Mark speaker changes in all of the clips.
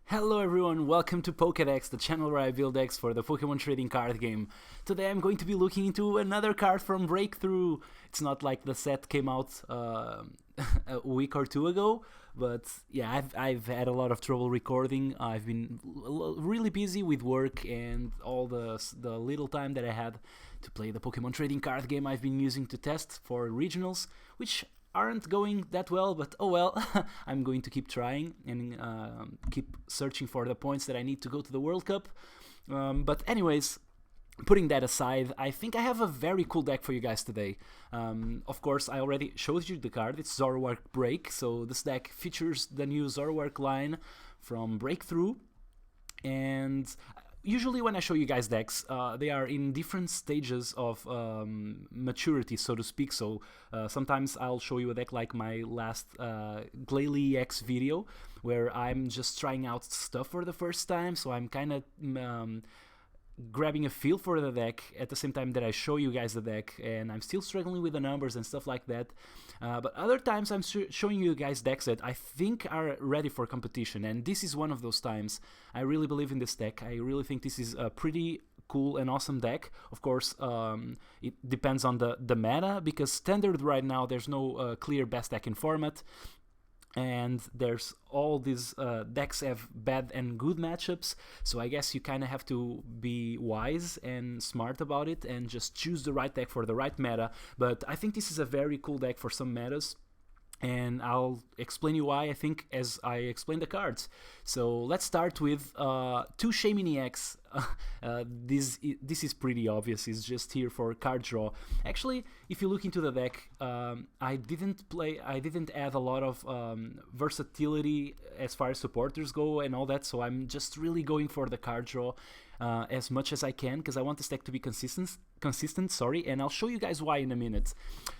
Speaker 1: Hello everyone, welcome to Pokédex, the channel where I build decks for the Pokemon trading card game. Today I'm going to be looking into another card from Breakthrough. It's not like the set came out a week or two ago, but yeah, I've had a lot of trouble recording. I've been really busy with work and all the little time that I had to play the Pokemon trading card game I've been using to test for regionals, which aren't going that well, but oh well. I'm going to keep trying and keep searching for the points that I need to go to the World Cup. But anyways, putting that aside, I think I have a very cool deck for you guys today. Of course, I already showed you the card. It's Zoroark BREAK, so this deck features the new Zoroark line from Breakthrough, and usually when I show you guys decks, they are in different stages of maturity, so to speak. So sometimes I'll show you a deck like my last Yveltal EX video, where I'm just trying out stuff for the first time, so I'm kind of grabbing a feel for the deck at the same time that I show you guys the deck, and I'm still struggling with the numbers and stuff like that. But other times I'm showing you guys decks that I think are ready for competition, and this is one of those times. I really believe in this deck. I really think this is a pretty cool and awesome deck. Of course, it depends on the meta, because standard right now there's no clear best deck in format. And there's all these decks have bad and good matchups, so I guess you kind of have to be wise and smart about it and just choose the right deck for the right meta. But I think this is a very cool deck for some metas, and I'll explain you why, I think, as I explain the cards. So let's start with two Seismitoad EX. This is pretty obvious. It's just here for card draw. Actually, if you look into the deck, I didn't add a lot of versatility as far as supporters go and all that. So I'm just really going for the card draw as much as I can, because I want this deck to be consistent, and I'll show you guys why in a minute.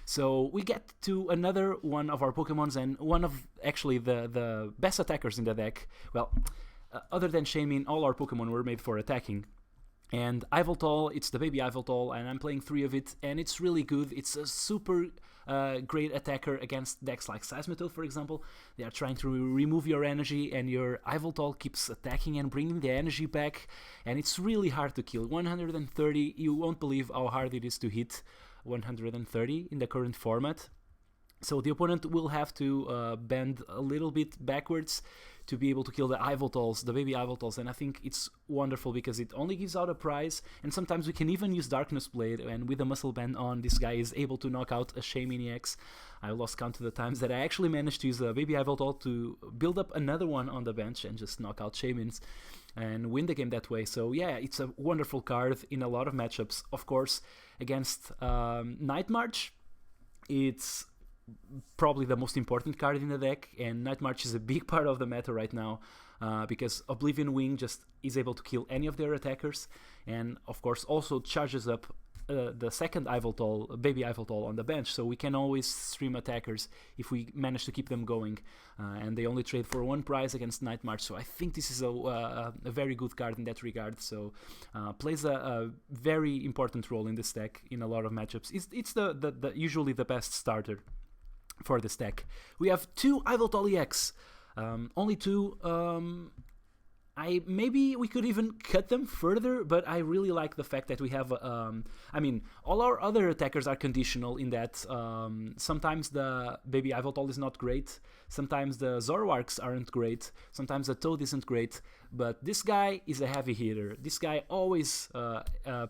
Speaker 1: So we get to another one of our Pokemons, and one of actually the best attackers in the deck. Well, other than Shaymin, all our Pokemon were made for attacking. And Yveltal, it's the baby Yveltal, and I'm playing 3 of it, and it's really good. It's a super great attacker against decks like Seismitoad, for example. They are trying to remove your energy, and your Yveltal keeps attacking and bringing the energy back, and it's really hard to kill. 130, you won't believe how hard it is to hit 130 in the current format. So the opponent will have to bend a little bit backwards to be able to kill the Yveltals, the baby Yveltals, and I think it's wonderful because it only gives out a prize, and sometimes we can even use Darkness Blade, and with a Muscle Band on, this guy is able to knock out a Seismitoad EX. I lost count to the times that I actually managed to use a baby Yveltal to build up another one on the bench and just knock out Shaymins and win the game that way. So yeah, it's a wonderful card in a lot of matchups. Of course, against Night March, it's probably the most important card in the deck, and Night March is a big part of the meta right now, because Oblivion Wing just is able to kill any of their attackers, and of course also charges up the second Yveltal, baby Yveltal, on the bench, so we can always stream attackers if we manage to keep them going, and they only trade for 1 prize against Night March. So I think this is a very good card in that regard. So plays a very important role in this deck in a lot of matchups. It's the usually the best starter for this deck. We have 2 Yveltal EX, only 2. Maybe we could even cut them further, but I really like the fact that we have, I mean, all our other attackers are conditional in that sometimes the baby Yveltal is not great, sometimes the Zoroarks aren't great, sometimes the Toad isn't great, but this guy is a heavy hitter. This guy always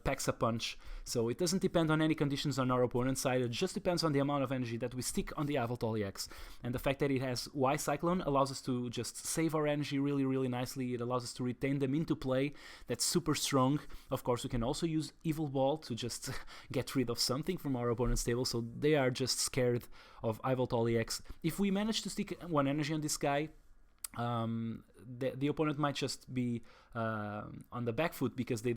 Speaker 1: packs a punch, so it doesn't depend on any conditions on our opponent's side. It just depends on the amount of energy that we stick on the Yveltal EX, and the fact that it has Y Cyclone allows us to just save our energy really, really nicely. It allows us to retain them into play. That's super strong. Of course, we can also use Evil Ball to just get rid of something from our opponent's table, so they are just scared of Yveltal EX. If we manage to stick 1 energy on this guy, the opponent might just be on the back foot, because they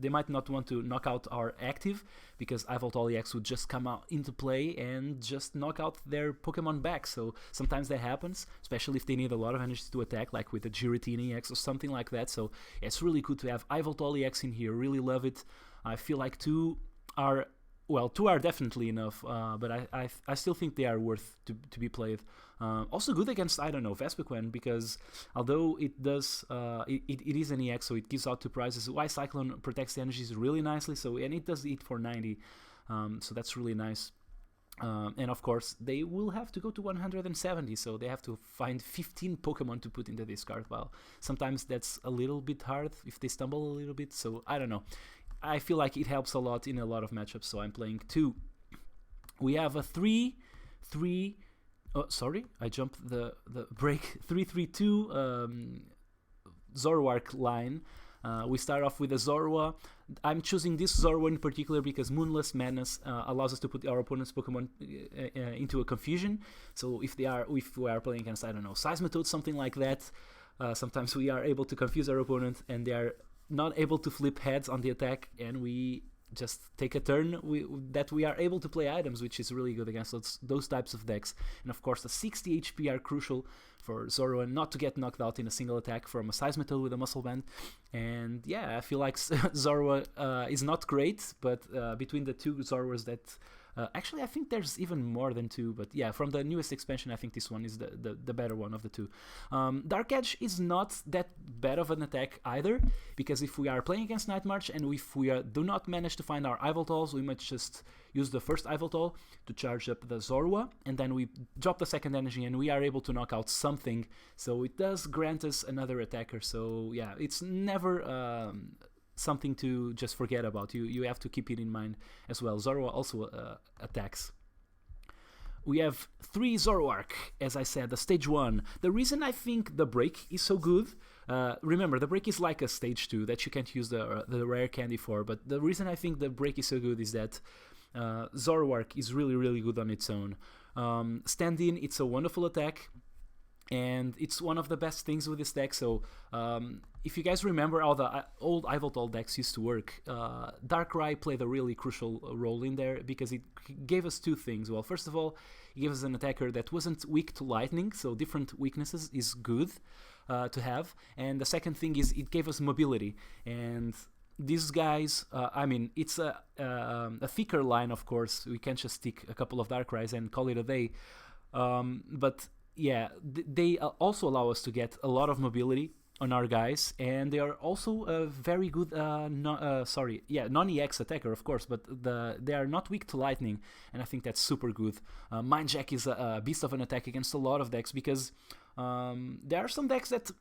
Speaker 1: might not want to knock out our active, because Yveltal EX would just come out into play and just knock out their Pokemon back. So sometimes that happens, especially if they need a lot of energy to attack, like with the Giratina EX or something like that. So it's really good to have Yveltal EX in here. Really love it. I feel like 2 are well, 2 are definitely enough, but I still think they are worth to be played. Also good against, I don't know, Vespiquen, because although it does, it is an EX, so it gives out 2 prizes. Y Cyclone protects the energies really nicely, so, and it does eat for 90, so that's really nice. And of course, they will have to go to 170, so they have to find 15 Pokemon to put into this card pile. Sometimes that's a little bit hard if they stumble a little bit, so I don't know. I feel like it helps a lot in a lot of matchups, so I'm playing 2. We have a 3-3... Oh, sorry, I jumped the break. 3-3-2 Zoroark line. We start off with a Zorua. I'm choosing this Zorua in particular because Moonless Madness allows us to put our opponent's Pokemon into a confusion. So if we are playing against, I don't know, Seismitoad, something like that, sometimes we are able to confuse our opponent and they are not able to flip heads on the attack, and we just take a turn that we are able to play items, which is really good against those types of decks. And of course, the 60 HP are crucial for Zorua not to get knocked out in a single attack from a Seismitoad with a Muscle Band. And yeah, I feel like Zorua is not great, but between the 2 Zoruas that... actually, I think there's even more than 2, but yeah, from the newest expansion, I think this one is the better one of the 2. Dark Edge is not that bad of an attack either, because if we are playing against Night March and if we do not manage to find our Yveltals, we might just use the first Yveltal to charge up the Zorua, and then we drop the second energy and we are able to knock out something, so it does grant us another attacker. So yeah, it's never... something to just forget about. You have to keep it in mind as well. Zorua also attacks. We have 3 Zoroark, as I said, the stage 1. The reason I think the break is so good, remember, the break is like a stage 2 that you can't use the rare candy for, but the reason I think the break is so good is that Zoroark is really, really good on its own. Stand-in, it's a wonderful attack, and it's one of the best things with this deck. So if you guys remember how the old Yveltal decks used to work, Darkrai played a really crucial role in there because it gave us 2 things. Well, first of all, it gave us an attacker that wasn't weak to lightning, so different weaknesses is good to have. And the second thing is it gave us mobility. And these guys, I mean, it's a thicker line, of course. We can't just stick a couple of Darkrai's and call it a day. But yeah, they also allow us to get a lot of mobility on our guys, and they are also a very good non-EX attacker, of course, but they are not weak to lightning, and I think that's super good. Mind Jack is a beast of an attack against a lot of decks, because there are some decks that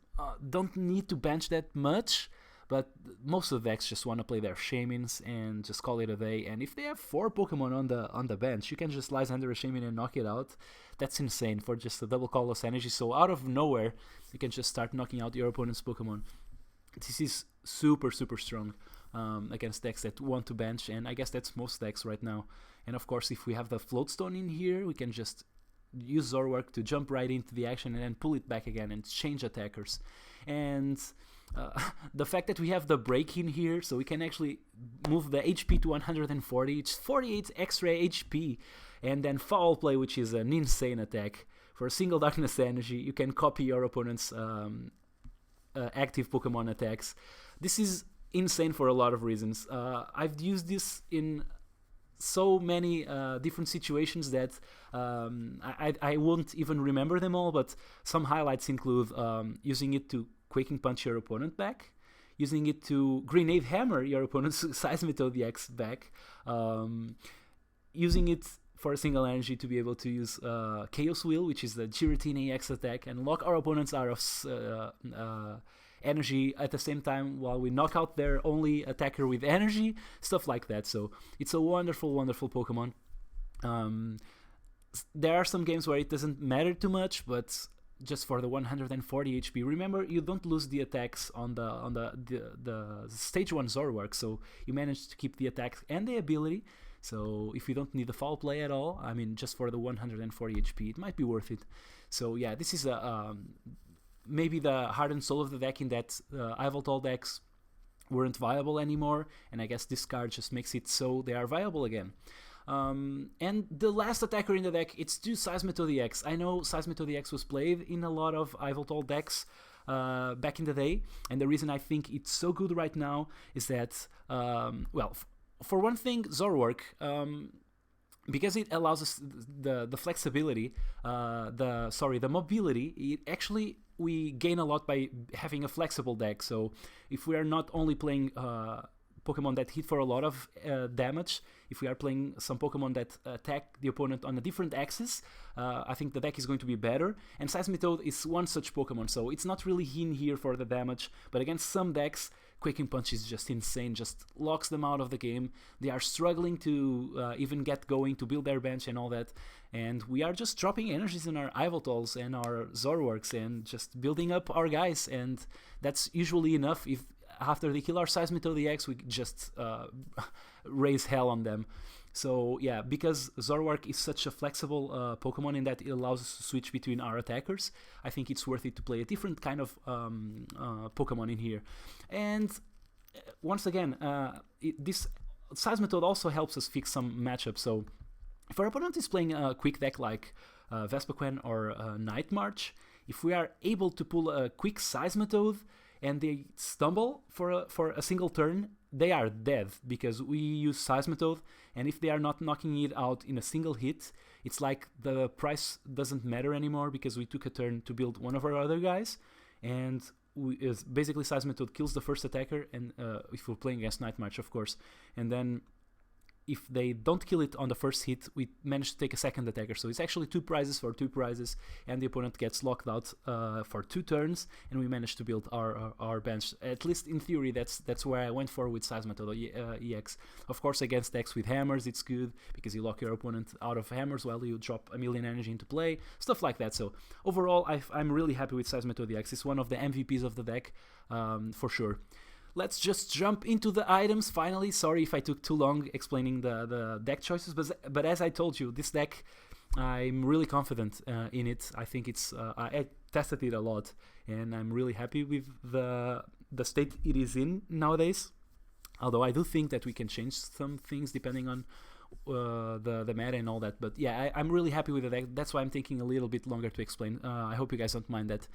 Speaker 1: don't need to bench that much, but most of the decks just want to play their Shamans and just call it a day. And if they have 4 Pokemon on the bench, you can just Lysander a Shaman and knock it out. That's insane for just a double colorless energy. So out of nowhere, you can just start knocking out your opponent's Pokemon. This is super, super strong against decks that want to bench, and I guess that's most decks right now. And of course, if we have the Floatstone in here, we can just use Zoroark to jump right into the action and then pull it back again and change attackers. And the fact that we have the break in here, so we can actually move the HP to 140, it's 48 extra HP, and then Foul Play, which is an insane attack. For a single Darkness energy, you can copy your opponent's active Pokemon attacks. This is insane for a lot of reasons. I've used this in so many different situations that I won't even remember them all, but some highlights include using it to Quaking Punch your opponent back, using it to Grenade Hammer your opponent's Seismitoad EX back, using it for a single energy to be able to use Chaos Wheel, which is the Giratina EX attack, and lock our opponents out of energy at the same time while we knock out their only attacker with energy, stuff like that. So it's a wonderful, wonderful Pokemon. There are some games where it doesn't matter too much, but just for the 140 HP, remember, you don't lose the attacks on the stage 1 Zoroark, so you manage to keep the attack and the ability. So if you don't need the Foul Play at all, I mean, just for the 140 HP, it might be worth it. So yeah, this is maybe the heart and soul of the deck, in that Yveltal decks weren't viable anymore, and I guess this card just makes it so they are viable again. And the last attacker in the deck, it's to Seismitoad EX. I know Seismitoad EX was played in a lot of Yveltal decks back in the day, and the reason I think it's so good right now is that, well, for one thing, Zoroark, because it allows us the flexibility, the mobility. It actually, we gain a lot by having a flexible deck. So if we are not only playing Pokemon that hit for a lot of damage, if we are playing some Pokemon that attack the opponent on a different axis, I think the deck is going to be better. And Seismitoad is one such Pokemon, so it's not really in here for the damage, but against some decks, Quaking Punch is just insane, just locks them out of the game. They are struggling to even get going, to build their bench and all that. And we are just dropping energies in our Yveltals and our Zoroarks and just building up our guys. And that's usually enough. If after they kill our Seismitoad EX, we just raise hell on them. So yeah, because Zoroark is such a flexible Pokemon in that it allows us to switch between our attackers, I think it's worth it to play a different kind of Pokemon in here. And once again, this Seismitoad also helps us fix some matchups. So if our opponent is playing a quick deck like Vespiquen or Night March, if we are able to pull a quick Seismitoad and they stumble for a single turn, they are dead, because we use Seismitoad, and if they are not knocking it out in a single hit, it's like the price doesn't matter anymore, because we took a turn to build one of our other guys, and basically Seismitoad kills the first attacker, and if we're playing against Night March, of course, and then if they don't kill it on the first hit, we manage to take a second attacker. So it's actually 2 prizes for 2 prizes, and the opponent gets locked out for 2 turns, and we manage to build our bench. At least in theory, that's where I went for with Seismitoad EX. Of course, against decks with hammers, it's good, because you lock your opponent out of hammers while you drop a million energy into play, stuff like that. So overall, I'm really happy with Seismitoad EX. It's one of the MVPs of the deck, for sure. Let's just jump into the items finally. Sorry if I took too long explaining the deck choices, but as I told you, this deck, I'm really confident in it. I think it's I tested it a lot, and I'm really happy with the state it is in nowadays. Although I do think that we can change some things depending on the meta and all that. But yeah, I'm really happy with the deck. That's why I'm taking a little bit longer to explain. I hope you guys don't mind that,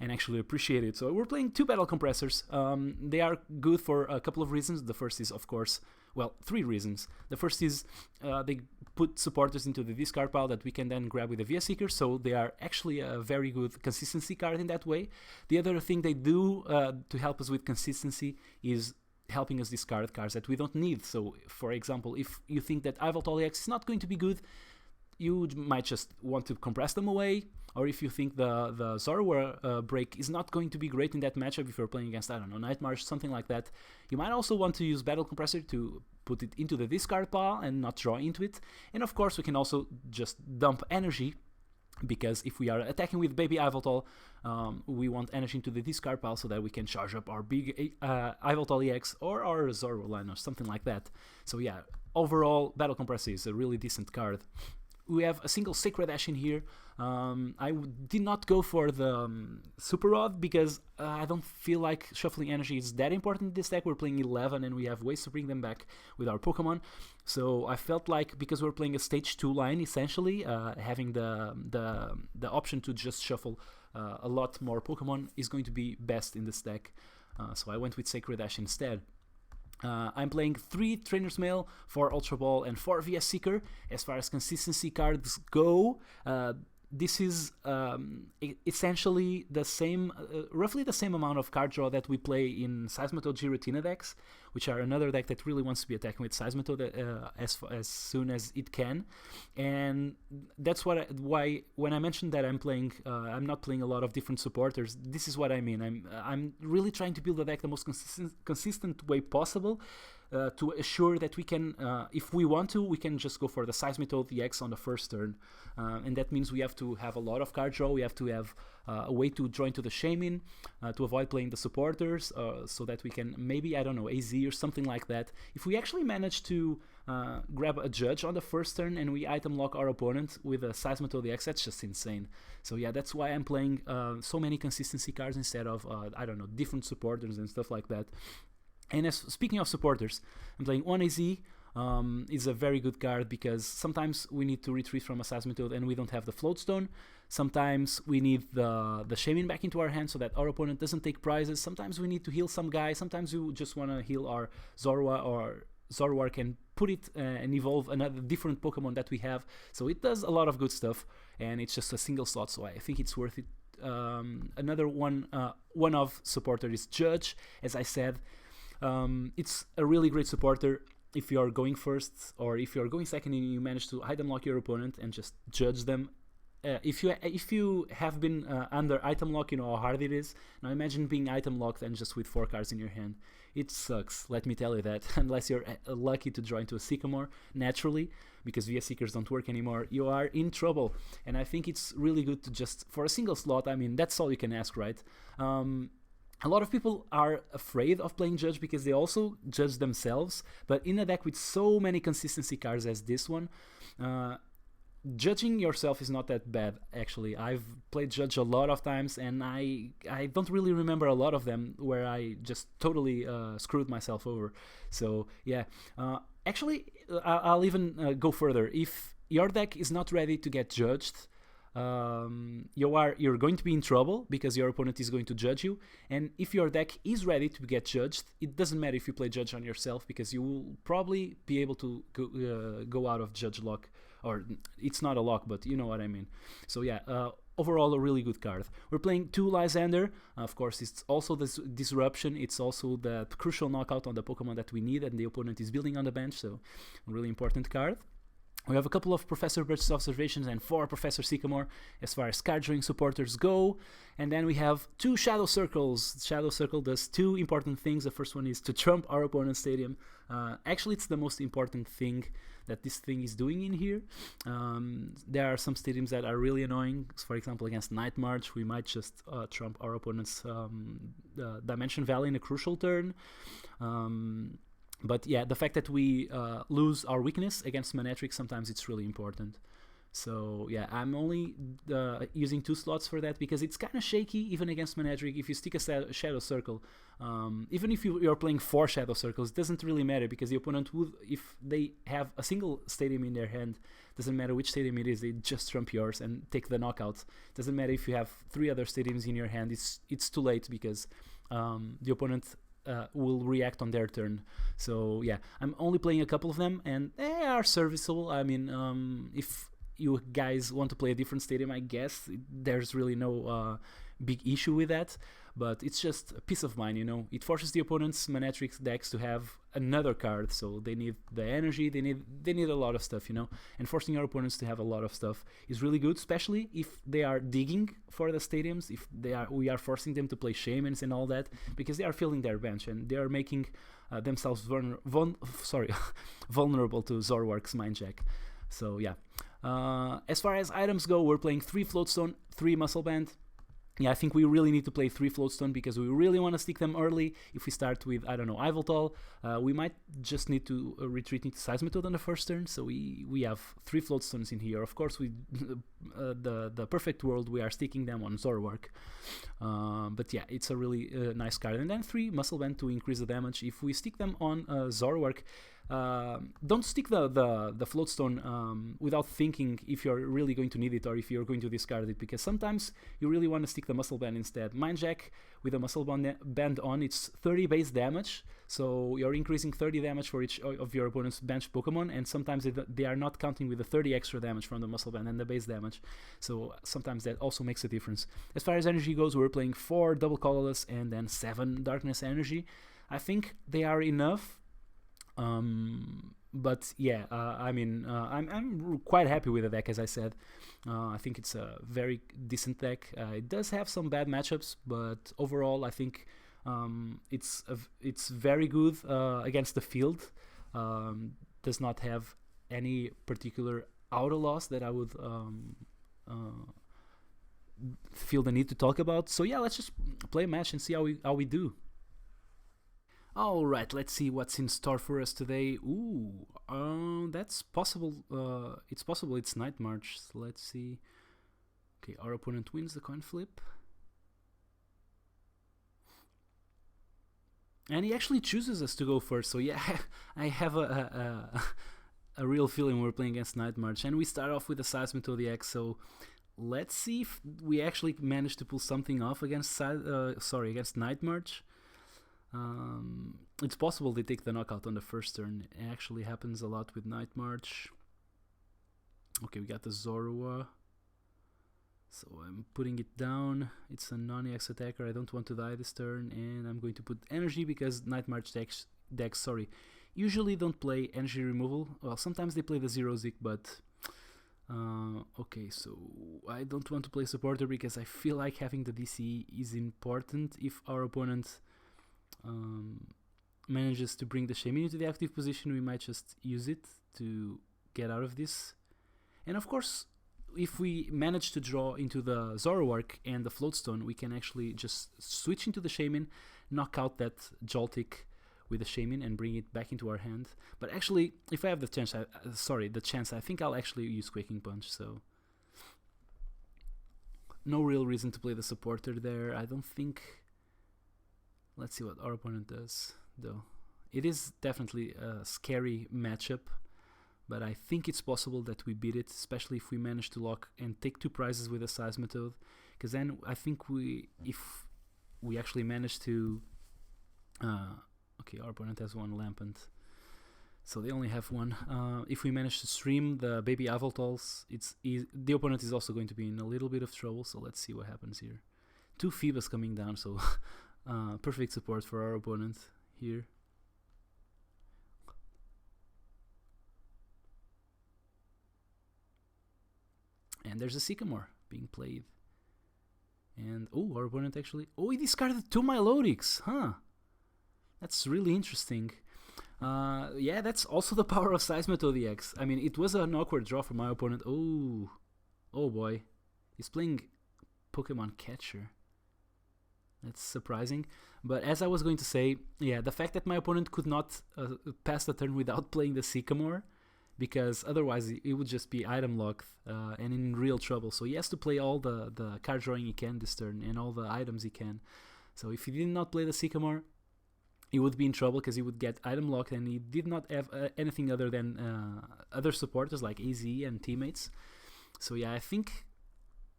Speaker 1: and actually appreciate it. So we're playing 2 battle compressors. They are good for a couple of reasons. The first is, of course, well, 3 reasons. The first is they put supporters into the discard pile that we can then grab with the Via Seeker, so they are actually a very good consistency card in that way. The other thing they do to help us with consistency is helping us discard cards that we don't need. So, for example, if you think that Yveltal EX is not going to be good, you might just want to compress them away. Or if you think the Zoroark break is not going to be great in that matchup, if you're playing against, I don't know, Night March, something like that, you might also want to use Battle Compressor to put it into the discard pile and not draw into it. And of course, we can also just dump energy, because if we are attacking with Baby Yveltal, we want energy into the discard pile so that we can charge up our big Yveltal EX or our Zoroark line or something like that. So yeah, overall, Battle Compressor is a really decent card. We have a single Sacred Ash in here. I did not go for the Super Rod, because I don't feel like shuffling energy is that important in this deck. We're playing 11 and we have ways to bring them back with our Pokemon. So I felt like, because we're playing a stage 2 line, essentially, having the option to just shuffle a lot more Pokemon is going to be best in this deck. So I went with Sacred Ash instead. I'm playing 3 Trainer's Mail, 4 Ultra Ball, and 4 VS Seeker. As far as consistency cards go, this is essentially the same, roughly the same amount of card draw that we play in Seismitoad Giratina decks, which are another deck that really wants to be attacking with Seismitoad as soon as it can. And that's why when I mentioned that I'm not playing a lot of different supporters, this is what I mean. I'm really trying to build a deck the most consistent way possible, to assure that we can, if we want to, we can just go for the Seismitoad EX on the first turn. And that means we have to have a lot of card draw, we have to have a way to draw into the Shaman, to avoid playing the supporters, so that we can maybe, I don't know, AZ or something like that. If we actually manage to grab a Judge on the first turn and we item lock our opponent with a Seismitoad EX, that's just insane. So yeah, that's why I'm playing so many consistency cards instead of, I don't know, different supporters and stuff like that. And speaking of supporters, I'm playing 1 AZ. Is a very good card, because sometimes we need to retreat from a Seismitoad and we don't have the Float Stone. Sometimes we need the Shaman back into our hand so that our opponent doesn't take prizes. Sometimes we need to heal some guy. Sometimes we just want to heal our Zoroark or Zoroark and put it and evolve another different Pokemon that we have. So it does a lot of good stuff, and it's just a single slot, so I think it's worth it. Another one of supporter is Judge. As I said, it's a really great supporter if you are going first, or if you are going second and you manage to item lock your opponent and just judge them. If you have been under item lock, you know how hard it is. Now imagine being item locked and just with 4 cards in your hand. It sucks, let me tell you that. Unless you're lucky to draw into a Sycamore naturally, because VS Seekers don't work anymore, you are in trouble. And I think it's really good to just, for a single slot, I mean, that's all you can ask, right? A lot of people are afraid of playing Judge because they also judge themselves, but in a deck with so many consistency cards as this one, judging yourself is not that bad, actually. I've played Judge a lot of times, and I don't really remember a lot of them where I just totally screwed myself over. So yeah, actually, I'll even go further. If your deck is not ready to get judged, you're going to be in trouble because your opponent is going to judge you. And if your deck is ready to get judged, it doesn't matter if you play Judge on yourself, because you will probably be able to go out of Judge lock. Or it's not a lock, but you know what I mean. So yeah, overall a really good card. We're playing 2 Lysander. Of course, it's also this disruption. It's also the crucial knockout on the Pokemon that we need, and the opponent is building on the bench, so a really important card. We have a couple of Professor Birch's observations and 4 Professor Sycamore as far as card drawing supporters go. And then we have 2 Shadow Circles. Shadow Circle does 2 important things. The first one is to trump our opponent's stadium. Actually, it's the most important thing that this thing is doing in here. There are some stadiums that are really annoying. For example, against Night March, we might just trump our opponent's Dimension Valley in a crucial turn. But yeah, the fact that we lose our weakness against Manectric, sometimes it's really important. So yeah, I'm only using 2 slots for that because it's kind of shaky even against Manectric. If you stick a Shadow Circle, even if you're playing 4 Shadow Circles, it doesn't really matter, because the opponent would, if they have a single stadium in their hand, doesn't matter which stadium it is, they just trump yours and take the knockout. Doesn't matter if you have 3 other stadiums in your hand, it's too late, because the opponent will react on their turn. So yeah, I'm only playing a couple of them, and they are serviceable. I mean, if you guys want to play a different stadium, I guess there's really no big issue with that, but it's just a peace of mind, you know. It forces the opponent's Manectric decks to have another card, so they need the energy, they need a lot of stuff, you know, and forcing our opponents to have a lot of stuff is really good, especially if they are digging for the stadiums, if we are forcing them to play Shamans and all that, because they are filling their bench and they are making themselves vulnerable to Zoroark's Mind Jack. So yeah. As far as items go, we're playing 3 Floatstone, 3 Muscle Band. Yeah, I think we really need to play 3 Floatstone because we really want to stick them early. If we start with, I don't know, Yveltal, we might just need to retreat into Seismitoad on the first turn. So we have 3 Floatstones in here. Of course, the perfect world, we are sticking them on Zoroark. But yeah, it's a really nice card. And then 3 Muscle Band to increase the damage. If we stick them on Zoroark, don't stick the Floatstone without thinking if you're really going to need it or if you're going to discard it, because sometimes you really want to stick the Muscle Band instead. Mind Jack with a Muscle Band on, it's 30 base damage, so you're increasing 30 damage for each of your opponent's bench Pokemon, and sometimes they are not counting with the 30 extra damage from the Muscle Band and the base damage, so sometimes that also makes a difference. As far as energy goes, we're playing 4 Double Colorless and then 7 Darkness Energy. I think they are enough. But yeah, I mean, I'm quite happy with the deck, as I said. I think it's a very decent deck. It does have some bad matchups, but overall, I think it's very good against the field. Does not have any particular auto loss that I would feel the need to talk about. So yeah, let's just play a match and see how we do. Alright, let's see what's in store for us today. Ooh, that's possible. It's possible it's Night March. So let's see. Okay, our opponent wins the coin flip. And he actually chooses us to go first. So yeah, I have a real feeling we're playing against Night March. And we start off with the Seismitoad EX. So let's see if we actually manage to pull something off against Night March. It's possible they take the knockout on the first turn. It actually happens a lot with Night March. Okay, we got the Zoroark. So I'm putting it down. It's a non-EX attacker. I don't want to die this turn, and I'm going to put energy because Night March decks usually don't play energy removal. Well, sometimes they play the Zero Zik, but okay, so I don't want to play supporter because I feel like having the DC is important. If our opponent manages to bring the Shaymin into the active position, we might just use it to get out of this. And of course, if we manage to draw into the Zoroark and the Floatstone, we can actually just switch into the Shaymin, knock out that Joltik with the Shaymin and bring it back into our hand. But actually, if I have the chance, I think I'll actually use Quaking Punch, so no real reason to play the supporter there. I don't think... Let's see what our opponent does, though. It is definitely a scary matchup, but I think it's possible that we beat it, especially if we manage to lock and take 2 prizes with a Seismitoad, because then I think if we actually manage to... okay, our opponent has 1 Lampent, so they only have 1. If we manage to stream the baby Yveltals, the opponent is also going to be in a little bit of trouble, so let's see what happens here. 2 Phoebus coming down, so perfect support for our opponent here. And there's a Sycamore being played. And, oh, our opponent actually... Oh, he discarded 2 Milotics, huh? That's really interesting. Yeah, that's also the power of Seismitoad EX. I mean, it was an awkward draw for my opponent. Oh, oh boy. He's playing Pokemon Catcher. That's surprising. But as I was going to say, yeah, the fact that my opponent could not pass the turn without playing the Sycamore, because otherwise it would just be item locked and in real trouble. So he has to play all the card drawing he can this turn and all the items he can. So if he did not play the Sycamore, he would be in trouble because he would get item locked, and he did not have anything other than other supporters like AZ and teammates. So yeah, I think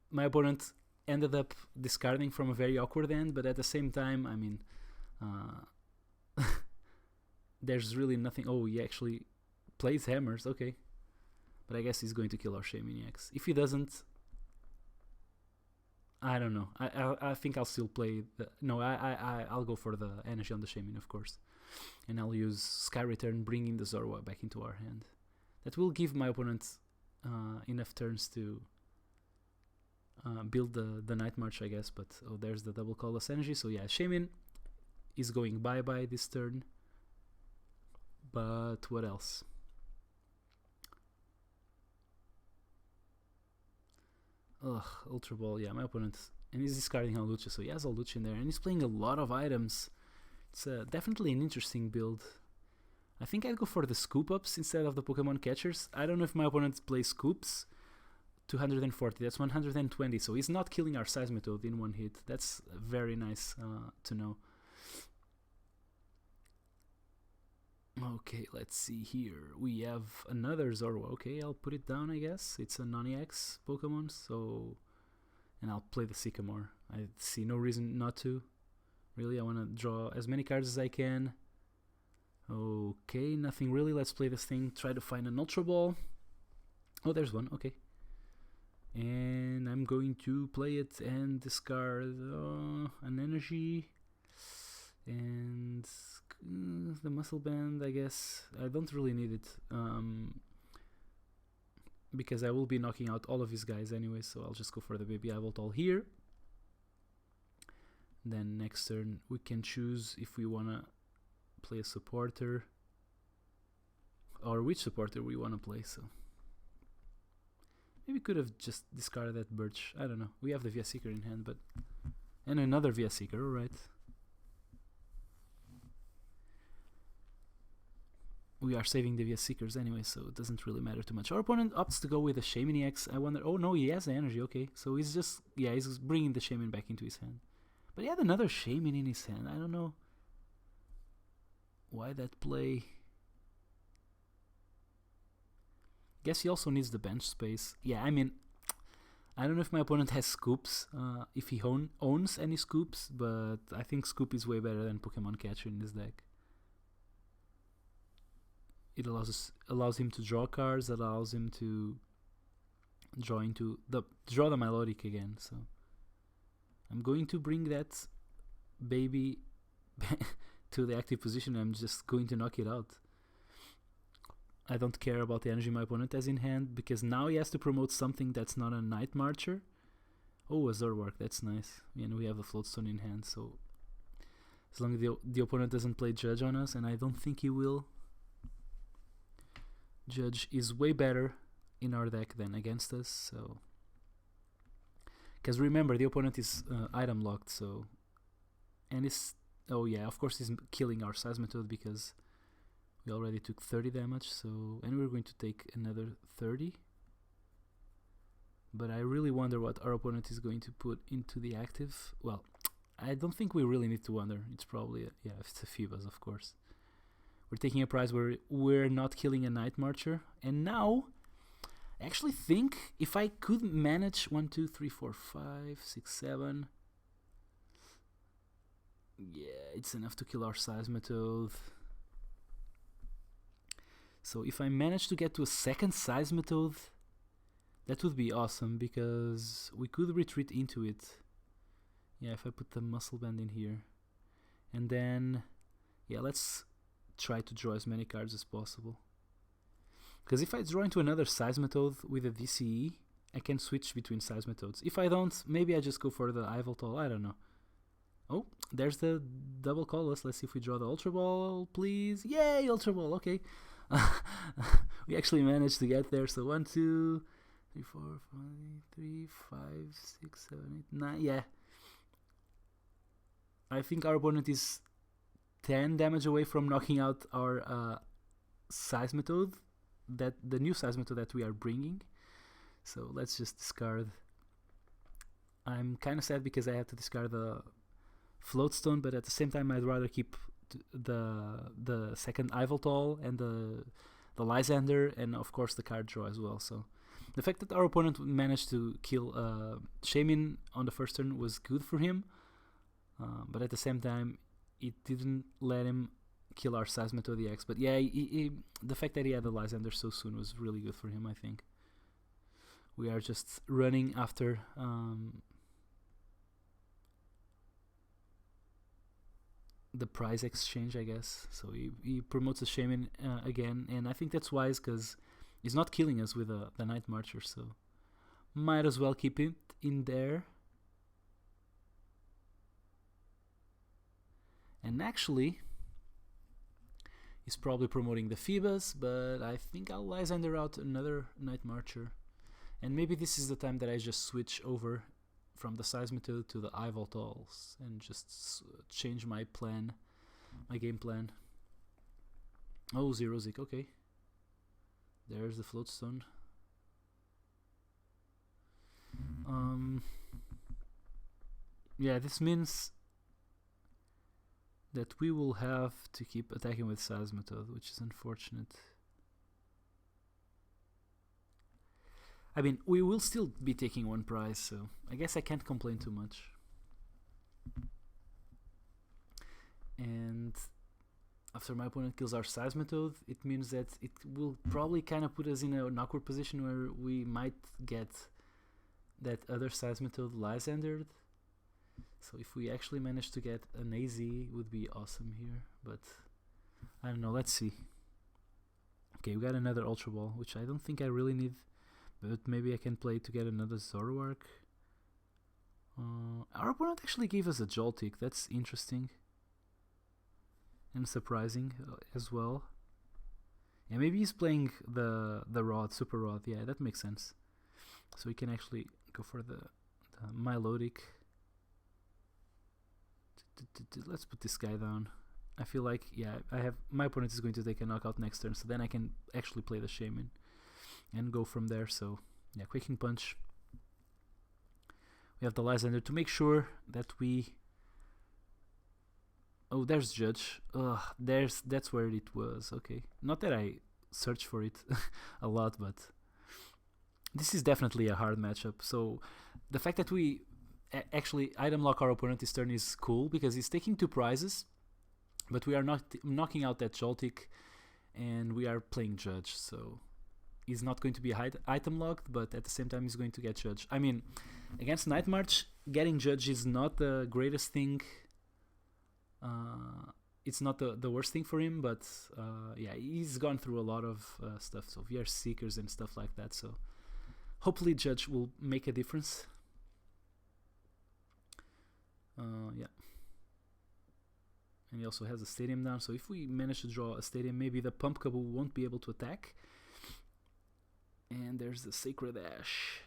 Speaker 1: my opponent ended up discarding from a very awkward end, but at the same time, I mean, there's really nothing. Oh, he actually plays hammers, okay. But I guess he's going to kill our Shaymin EX. If he doesn't, I don't know. I think I'll still play the... No, I'll go for the energy on the Shaymin, of course. And I'll use Sky Return, bringing the Zoroark back into our hand. That will give my opponent enough turns to build the Night March, I guess. But, oh, there's the double colorless energy. So, yeah, Shaymin is going bye-bye this turn. But what else? Ugh, Ultra Ball, yeah, my opponent. And he's discarding Allucia, so he has Allucia in there. And he's playing a lot of items. It's definitely an interesting build. I think I'd go for the Scoop Ups instead of the Pokemon Catchers. I don't know if my opponent plays Scoops. 240, that's 120, so he's not killing our Seismitoad in 1 hit. That's very nice to know. Okay, let's see here. We have another Zoroark. Okay, I'll put it down, I guess. It's a non-EX Pokemon, so... And I'll play the Sycamore. I see no reason not to. Really, I want to draw as many cards as I can. Okay, nothing really. Let's play this thing. Try to find an Ultra Ball. Oh, there's one. Okay. And I'm going to play it and discard an energy. And the Muscle Band, I guess. I don't really need it. Because I will be knocking out all of these guys anyway, so I'll just go for the baby Yveltal here. Then next turn we can choose if we want to play a supporter or which supporter we want to play. So maybe could have just discarded that Birch. I don't know. We have the Via Seeker in hand, but... And another Via Seeker, alright. We are saving the Via Seekers anyway, so it doesn't really matter too much. Our opponent opts to go with the Shaymin EX. I wonder... Oh no, he has the energy, okay. So he's just... Yeah, he's bringing the Shaymin back into his hand. But he had another Shaymin in his hand. I don't know why that play. Guess he also needs the bench space. Yeah, I mean, I don't know if my opponent has scoops, if he owns any scoops, but I think scoop is way better than Pokemon Catcher in this deck. It allows him to draw cards, allows him to draw the Melodic again. So I'm going to bring that baby to the active position. I'm just going to knock it out. I don't care about the energy my opponent has in hand, because now he has to promote something that's not a Night Marcher. Oh, a Zoroark, that's nice. And we have a Floatstone in hand, so as long as the opponent doesn't play Judge on us, and I don't think he will. Judge is way better in our deck than against us, so... Because remember, the opponent is item locked, so... And it's... Oh yeah, of course he's killing our Seismitoad because we already took 30 damage, so... And we're going to take another 30. But I really wonder what our opponent is going to put into the active. Well, I don't think we really need to wonder. It's probably... yeah, it's a Phoebus, of course. We're taking a prize where we're not killing a Night Marcher. And now... I actually think if I could manage 1, 2, 3, 4, 5, 6, 7... Yeah, it's enough to kill our Seismitoad. So if I manage to get to a second Seismitoad, that would be awesome, because we could retreat into it. Yeah, if I put the Muscle Band in here. And then, yeah, let's try to draw as many cards as possible. Because if I draw into another Seismitoad with a DCE, I can switch between Seismitoads. If I don't, maybe I just go for the Yveltal, I don't know. Oh, there's the double colorless. Let's see if we draw the Ultra Ball, please. Yay, Ultra Ball, okay. We actually managed to get there. So 1, 2, 3, 4, 5, 3, 5, 6, 7, 8, 9. Yeah. I think our opponent is 10 damage away from knocking out our Seismitoad, the new Seismitoad that we are bringing. So let's just discard. I'm kind of sad because I have to discard the Floatstone, but at the same time I'd rather keep the second Yveltal and the Lysander, and of course the card draw as well. So the fact that our opponent managed to kill Shaymin on the first turn was good for him, but at the same time it didn't let him kill our Seismitoad EX. But yeah, the fact that he had the Lysander so soon was really good for him, I think. We are just running after the prize exchange, I guess. So he promotes a Shaymin again, and I think that's wise because he's not killing us with the Night Marcher, so might as well keep it in there. And actually, he's probably promoting the Phoebus, but I think I'll Lysander out another Night Marcher. And maybe this is the time that I just switch over from the Seismitoad to the Yveltals and just change my plan, my game plan. Oh, Zero Zik, okay. There's the Floatstone. Yeah, this means that we will have to keep attacking with Seismitoad, which is unfortunate. I mean, we will still be taking one prize, so I guess I can't complain too much. And after my opponent kills our Seismitoad, it means that it will probably kind of put us in an awkward position where we might get that other Seismitoad Lysandered. So if we actually manage to get an AZ, it would be awesome here. But I don't know, let's see. Okay, we got another Ultra Ball, which I don't think I really need. But maybe I can play to get another Zoroark. Our opponent actually gave us a Joltik. That's interesting. And surprising as well. Yeah, maybe he's playing the Rod, Super Rod. Yeah, that makes sense. So we can actually go for the Melodic. Let's put this guy down. I feel like, yeah, my opponent is going to take a knockout next turn. So then I can actually play the Shaymin and go from there. So yeah, Quaking Punch. We have the Lysander to make sure that we... Oh, there's Judge. That's where it was. Okay, not that I searched for it a lot, but This is definitely a hard matchup. So the fact that we actually item lock our opponent this turn is cool because he's taking 2 prizes, but we are not knocking out that Joltik, and we are playing Judge. So he's not going to be item locked, but at the same time he's going to get Judge. I mean, against Night March, getting Judge is not the greatest thing. It's not the worst thing for him, but yeah, he's gone through a lot of stuff, so VR Seekers and stuff like that, so hopefully Judge will make a difference. Yeah. And he also has a Stadium down, so if we manage to draw a Stadium, maybe the Pump Cabo won't be able to attack. And there's the Sacred Ash.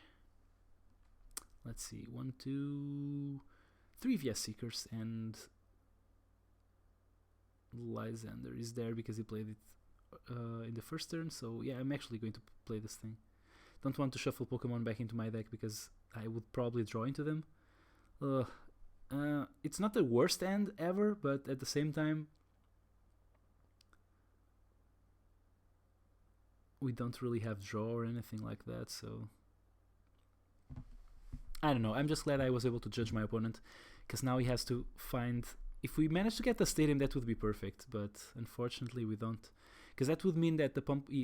Speaker 1: Let's see, 1, 2, 3 VS Seekers, and Lysander is there because he played it in the first turn, so yeah, I'm actually going to play this thing. Don't want to shuffle Pokemon back into my deck because I would probably draw into them. It's not the worst end ever, but at the same time, we don't really have draw or anything like that, so I don't know. I'm just glad I was able to judge my opponent, because now he has to find... If we manage to get the Stadium, that would be perfect, but unfortunately we don't, because that would mean that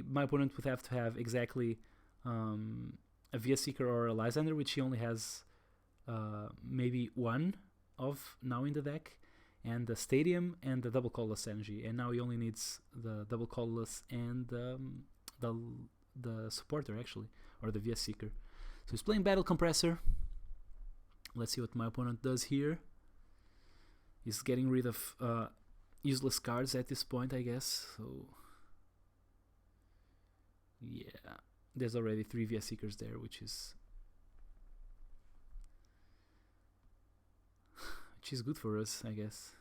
Speaker 1: my opponent would have to have exactly a VS Seeker or a Lysander, which he only has maybe 1 of now in the deck, and the Stadium and the Double Colorless Energy, and now he only needs the Double Colorless and the Supporter, actually, or the VS Seeker. So he's playing Battle Compressor. Let's see what my opponent does here. He's getting rid of useless cards at this point, I guess. So yeah, there's already 3 VS Seekers there, which is good for us, I guess.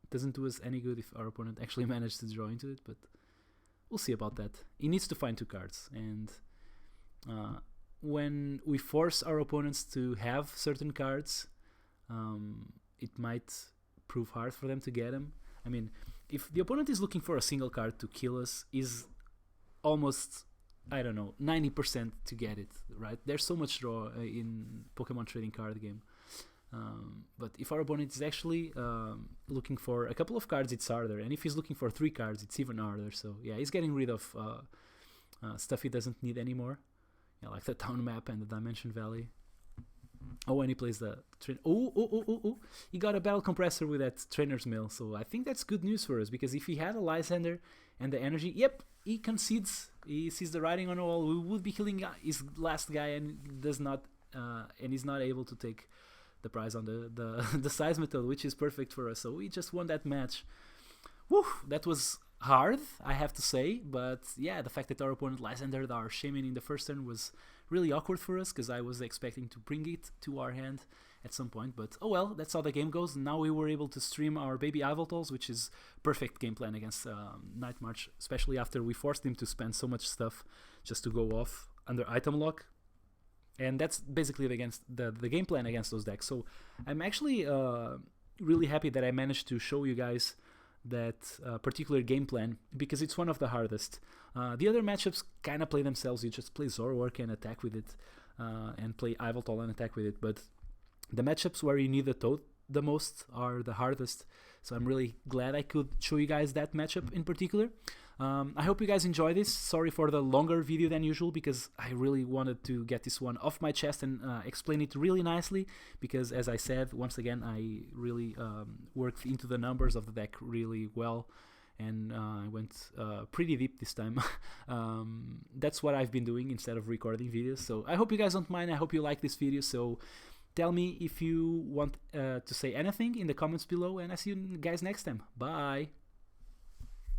Speaker 1: It doesn't do us any good if our opponent actually managed to draw into it, but we'll see about that. He needs to find 2 cards, and when we force our opponents to have certain cards, it might prove hard for them to get them. I mean, if the opponent is looking for a single card to kill us, is almost, I don't know, 90% to get it, right? There's so much draw in Pokemon trading card game. But if our opponent is actually looking for a couple of cards, it's harder. And if he's looking for 3 cards, it's even harder. So yeah, he's getting rid of stuff he doesn't need anymore. Yeah, like the Town Map and the Dimension Valley. Oh, and he plays the train. Oh! He got a Battle Compressor with that Trainer's Mail. So I think that's good news for us, because if he had a Lysander and the energy, yep, he concedes. He sees the writing on the wall. We would be killing his last guy, and does not, and he's not able to take the prize on the Seismitoad, which is perfect for us. So we just won that match. Woo! That was hard, I have to say, but yeah, the fact that our opponent Lysander our Shaman in the first turn was really awkward for us, because I was expecting to bring it to our hand at some point, but oh well, that's how the game goes. Now we were able to stream our baby Yveltals, which is perfect game plan against Night March, especially after we forced him to spend so much stuff just to go off under item lock. And that's basically the game plan against those decks. So I'm actually really happy that I managed to show you guys that particular game plan, because it's one of the hardest. The other matchups kind of play themselves. You just play Zoroark and attack with it, and play Yveltal and attack with it. But the matchups where you need the Toad the most are the hardest. So I'm really glad I could show you guys that matchup in particular. I hope you guys enjoy this. Sorry for the longer video than usual, because I really wanted to get this one off my chest and explain it really nicely, because as I said, once again, I really worked into the numbers of the deck really well, and I went pretty deep this time. That's what I've been doing instead of recording videos. So I hope you guys don't mind. I hope you like this video. So tell me if you want to say anything in the comments below, and I see you guys next time. Bye!